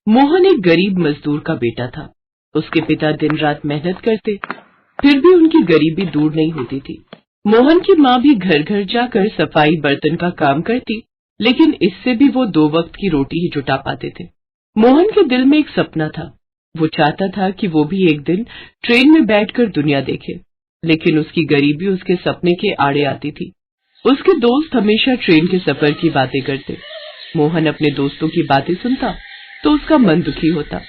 मोहन एक गरीब मजदूर का बेटा था। उसके पिता दिन रात मेहनत करते, फिर भी उनकी गरीबी दूर नहीं होती थी। मोहन की माँ भी घर घर जाकर सफाई बर्तन का काम करती, लेकिन इससे भी वो 2 वक्त की रोटी ही जुटा पाते थे। मोहन के दिल में एक सपना था। वो चाहता था कि वो भी एक दिन ट्रेन में बैठकर दुनिया देखे, लेकिन उसकी गरीबी उसके सपने के आड़े आती थी। उसके दोस्त हमेशा ट्रेन के सफर की बातें करते। मोहन अपने दोस्तों की बातें सुनता तो उसका मन दुखी होता।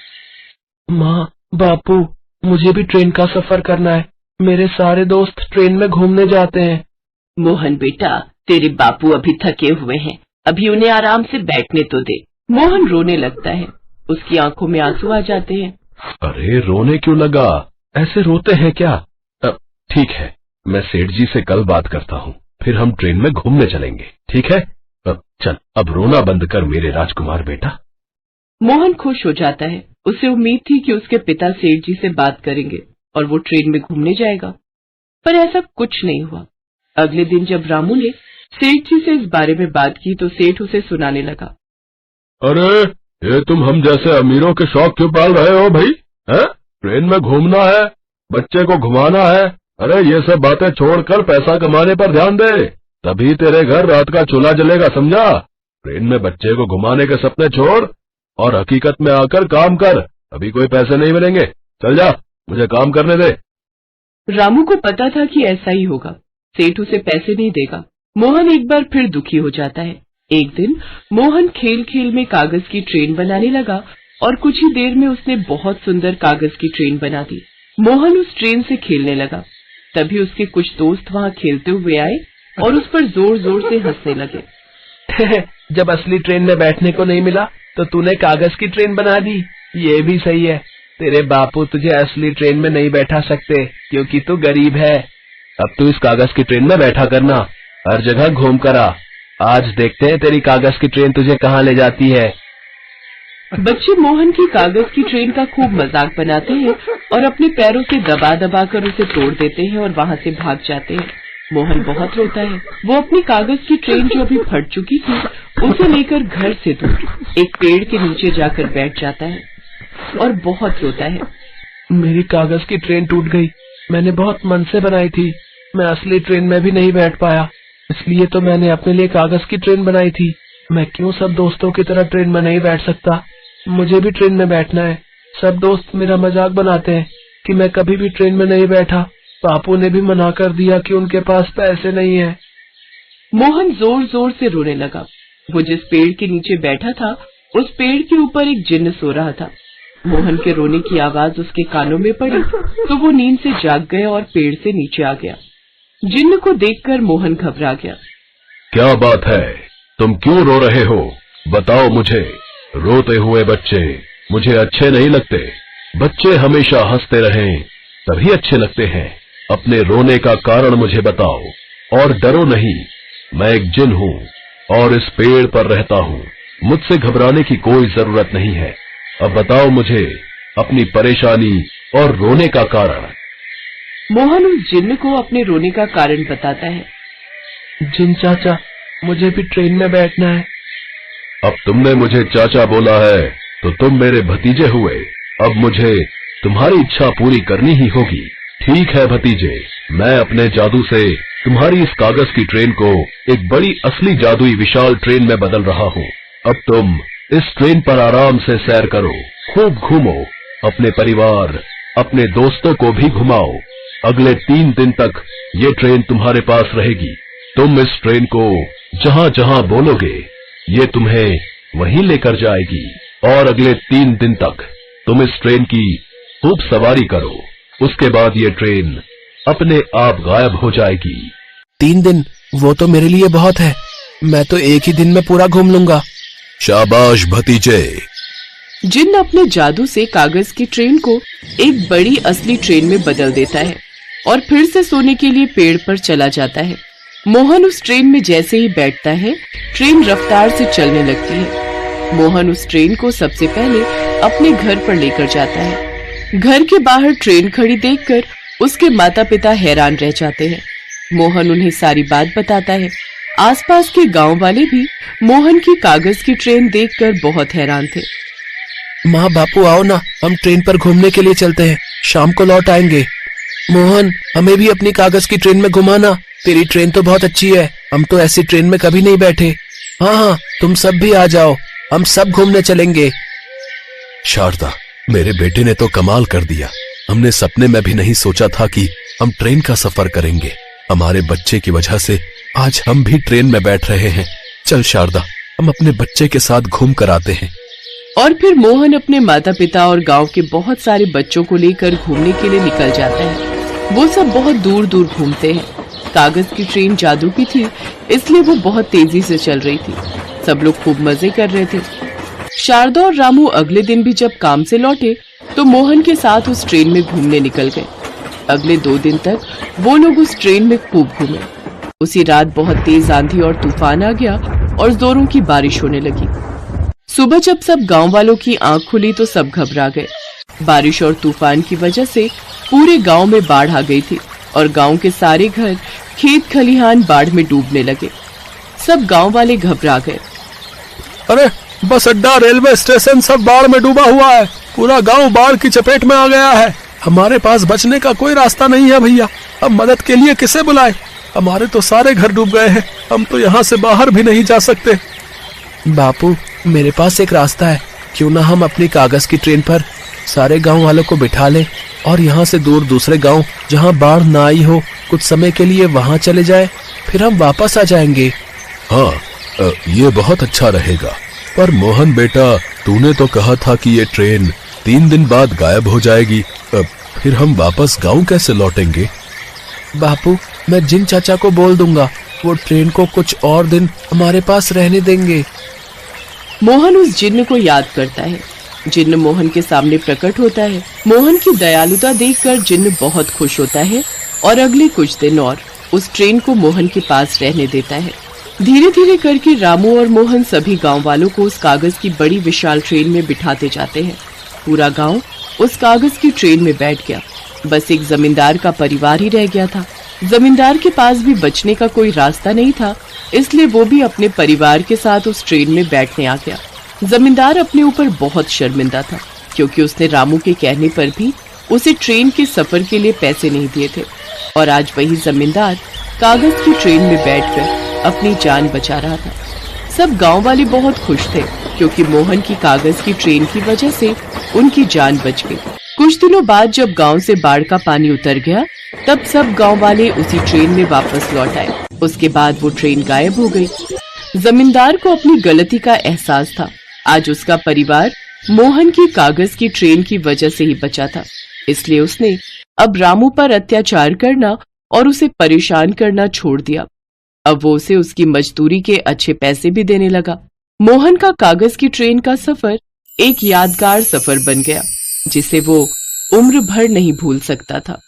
माँ, बापू, मुझे भी ट्रेन का सफर करना है। मेरे सारे दोस्त ट्रेन में घूमने जाते हैं। मोहन बेटा, तेरे बापू अभी थके हुए हैं, अभी उन्हें आराम से बैठने तो दे। मोहन रोने लगता है, उसकी आंखों में आंसू आ जाते हैं। अरे रोने क्यों लगा? ऐसे रोते हैं क्या? ठीक है, मैं सेठ जी से कल बात करता हूँ, फिर हम ट्रेन में घूमने चलेंगे, ठीक है? चल, अब रोना बंद कर मेरे राजकुमार बेटा। मोहन खुश हो जाता है। उसे उम्मीद थी कि उसके पिता सेठ जी से बात करेंगे और वो ट्रेन में घूमने जाएगा, पर ऐसा कुछ नहीं हुआ। अगले दिन जब रामू ने सेठ जी से इस बारे में बात की तो सेठ उसे सुनाने लगा। अरे ये तुम हम जैसे अमीरों के शौक क्यों पाल रहे हो भाई? हैं? ट्रेन में घूमना है, बच्चे को घुमाना है। अरे ये सब बातें छोड़कर पैसा कमाने पर ध्यान दे, तभी तेरे घर रात का चूल्हा जलेगा, समझा? ट्रेन में बच्चे को घुमाने के सपने छोड़ और हकीकत में आकर काम कर। अभी कोई पैसे नहीं मिलेंगे, चल जा, मुझे काम करने दे। रामू को पता था कि ऐसा ही होगा, सेठ उसे पैसे नहीं देगा। मोहन एक बार फिर दुखी हो जाता है। एक दिन मोहन खेल खेल में कागज की ट्रेन बनाने लगा और कुछ ही देर में उसने बहुत सुंदर कागज की ट्रेन बना दी। मोहन उस ट्रेन से खेलने लगा। तभी उसके कुछ दोस्त वहाँ खेलते हुए आए और उस पर जोर जोर से हंसने लगे। जब असली ट्रेन में बैठने को नहीं मिला तो तूने कागज की ट्रेन बना दी। ये भी सही है, तेरे बापू तुझे असली ट्रेन में नहीं बैठा सकते क्योंकि तू गरीब है। अब तू इस कागज की ट्रेन में बैठा करना, हर जगह घूम कर आ। आज देखते हैं तेरी कागज की ट्रेन तुझे कहाँ ले जाती है। बच्चे मोहन की कागज की ट्रेन का खूब मजाक बनाते हैं और अपने पैरों से दबा दबा कर उसे तोड़ देते हैं और वहाँ से भाग जाते हैं। मोहन बहुत रोता है। वो अपनी कागज की ट्रेन जो अभी फट चुकी थी उसे लेकर घर से दूर एक पेड़ के नीचे जाकर बैठ जाता है और बहुत रोता है। मेरी कागज की ट्रेन टूट गई। मैंने बहुत मन से बनाई थी। मैं असली ट्रेन में भी नहीं बैठ पाया, इसलिए तो मैंने अपने लिए कागज की ट्रेन बनाई थी। मैं क्यों सब दोस्तों की तरह ट्रेन में नहीं बैठ सकता? मुझे भी ट्रेन में बैठना है। सब दोस्त मेरा मजाक बनाते हैं कि मैं कभी भी ट्रेन में नहीं बैठा। बापू ने भी मना कर दिया कि उनके पास पैसे नहीं है। मोहन जोर जोर से रोने लगा। वो जिस पेड़ के नीचे बैठा था उस पेड़ के ऊपर एक जिन्न सो रहा था। मोहन के रोने की आवाज उसके कानों में पड़ी तो वो नींद से जाग गया और पेड़ से नीचे आ गया। जिन्न को देखकर मोहन घबरा गया। क्या बात है, तुम क्यों रो रहे हो? बताओ मुझे। रोते हुए बच्चे मुझे अच्छे नहीं लगते। बच्चे हमेशा हंसते रहें तभी अच्छे लगते हैं। अपने रोने का कारण मुझे बताओ और डरो नहीं। मैं एक जिन हूँ और इस पेड़ पर रहता हूँ। मुझसे घबराने की कोई जरूरत नहीं है। अब बताओ मुझे अपनी परेशानी और रोने का कारण। मोहन उस जिन्न को अपने रोने का कारण बताता है। जिन चाचा, मुझे भी ट्रेन में बैठना है। अब तुमने मुझे चाचा बोला है तो तुम मेरे भतीजे हुए। अब मुझे तुम्हारी इच्छा पूरी करनी ही होगी। ठीक है भतीजे, मैं अपने जादू से तुम्हारी इस कागज की ट्रेन को एक बड़ी असली जादुई विशाल ट्रेन में बदल रहा हूँ। अब तुम इस ट्रेन पर आराम से सैर करो, खूब घूमो, अपने परिवार, अपने दोस्तों को भी घुमाओ। अगले 3 दिन तक ये ट्रेन तुम्हारे पास रहेगी। तुम इस ट्रेन को जहाँ जहाँ बोलोगे ये तुम्हें वहीं लेकर जाएगी और अगले 3 दिन तक तुम इस ट्रेन की खूब सवारी करो। उसके बाद ये ट्रेन अपने आप गायब हो जाएगी। 3 दिन? वो तो मेरे लिए बहुत है। मैं तो एक ही दिन में पूरा घूम लूंगा। शाबाश भतीजे। जिन्न अपने जादू से कागज की ट्रेन को एक बड़ी असली ट्रेन में बदल देता है और फिर से सोने के लिए पेड़ पर चला जाता है। मोहन उस ट्रेन में जैसे ही बैठता है ट्रेन रफ्तार से चलने लगती है। मोहन उस ट्रेन को सबसे पहले अपने घर पर लेकर जाता है। घर के बाहर ट्रेन खड़ी देखकर उसके माता पिता हैरान रह जाते हैं। मोहन उन्हें सारी बात बताता है। आसपास के गांव वाले भी मोहन की कागज की ट्रेन देखकर बहुत हैरान थे। माँ बापू आओ ना, हम ट्रेन पर घूमने के लिए चलते हैं, शाम को लौट आएंगे। मोहन, हमें भी अपनी कागज की ट्रेन में घुमाना, तेरी ट्रेन तो बहुत अच्छी है, हम तो ऐसी ट्रेन में कभी नहीं बैठे। हाँ हाँ, तुम सब भी आ जाओ, हम सब घूमने चलेंगे। शारदा, मेरे बेटे ने तो कमाल कर दिया। हमने सपने में भी नहीं सोचा था कि हम ट्रेन का सफर करेंगे। हमारे बच्चे की वजह से आज हम भी ट्रेन में बैठ रहे हैं। चल शारदा, हम अपने बच्चे के साथ घूम कर आते हैं। और फिर मोहन अपने माता पिता और गांव के बहुत सारे बच्चों को लेकर घूमने के लिए निकल जाता है। वो सब बहुत दूर दूर घूमते हैं। कागज की ट्रेन जादू की थी, इसलिए वो बहुत तेजी से चल रही थी। सब लोग खूब मजे कर रहे थे। शारदा और रामू अगले दिन भी जब काम से लौटे तो मोहन के साथ उस ट्रेन में घूमने निकल गए। अगले 2 दिन तक वो लोग उस ट्रेन में खूब घूमे। उसी रात बहुत तेज आंधी और तूफान आ गया और जोरों की बारिश होने लगी। सुबह जब सब गांव वालों की आंख खुली तो सब घबरा गए। बारिश और तूफान की वजह से पूरे गांव में बाढ़ आ गई थी और गांव के सारे घर, खेत खलिहान बाढ़ में डूबने लगे। सब गांव वाले घबरा गए। अरे, बस अड्डा, रेलवे स्टेशन सब बाढ़ में डूबा हुआ है। पूरा गांव बाढ़ की चपेट में आ गया है। हमारे पास बचने का कोई रास्ता नहीं है भैया। अब मदद के लिए किसे बुलाए? हमारे तो सारे घर डूब गए हैं। हम तो यहाँ से बाहर भी नहीं जा सकते। बापू, मेरे पास एक रास्ता है। क्यों ना हम अपनी कागज की ट्रेन पर सारे गांव वालों को बिठा लें और यहाँ से दूर दूसरे गांव जहाँ बाढ़ ना आई हो, कुछ समय के लिए वहाँ चले जाएं, फिर हम वापस आ जाएंगे। हाँ, ये बहुत अच्छा रहेगा। पर मोहन बेटा, तूने तो कहा था कि ये ट्रेन 3 दिन बाद गायब हो जाएगी। फिर हम वापस गांव कैसे लौटेंगे? बापू, मैं जिन चाचा को बोल दूंगा, वो ट्रेन को कुछ और दिन हमारे पास रहने देंगे। मोहन उस जिन्न को याद करता है। जिन्न मोहन के सामने प्रकट होता है। मोहन की दयालुता देखकर जिन्न बहुत खुश होता है और अगले कुछ दिन और उस ट्रेन को मोहन के पास रहने देता है। धीरे धीरे करके रामू और मोहन सभी गांव वालों को उस कागज की बड़ी विशाल ट्रेन में बिठाते जाते हैं। पूरा गांव उस कागज की ट्रेन में बैठ गया। बस एक जमींदार का परिवार ही रह गया था। जमींदार के पास भी बचने का कोई रास्ता नहीं था, इसलिए वो भी अपने परिवार के साथ उस ट्रेन में बैठने आ गया। जमींदार अपने ऊपर बहुत शर्मिंदा था, क्योंकि उसने रामू के कहने पर भी उसे ट्रेन के सफर के लिए पैसे नहीं दिए थे और आज वही जमींदार कागज की ट्रेन में बैठकर अपनी जान बचा रहा था। सब गांव वाले बहुत खुश थे, क्योंकि मोहन की कागज की ट्रेन की वजह से उनकी जान बच गई। कुछ दिनों बाद जब गांव से बाढ़ का पानी उतर गया, तब सब गांव वाले उसी ट्रेन में वापस लौट आए। उसके बाद वो ट्रेन गायब हो गई। जमींदार को अपनी गलती का एहसास था। आज उसका परिवार मोहन की कागज की ट्रेन की वजह से ही बचा था, इसलिए उसने अब रामू पर अत्याचार करना और उसे परेशान करना छोड़ दिया। अब वो उसे उसकी मजदूरी के अच्छे पैसे भी देने लगा। मोहन का कागज की ट्रेन का सफर एक यादगार सफर बन गया, जिसे वो उम्र भर नहीं भूल सकता था।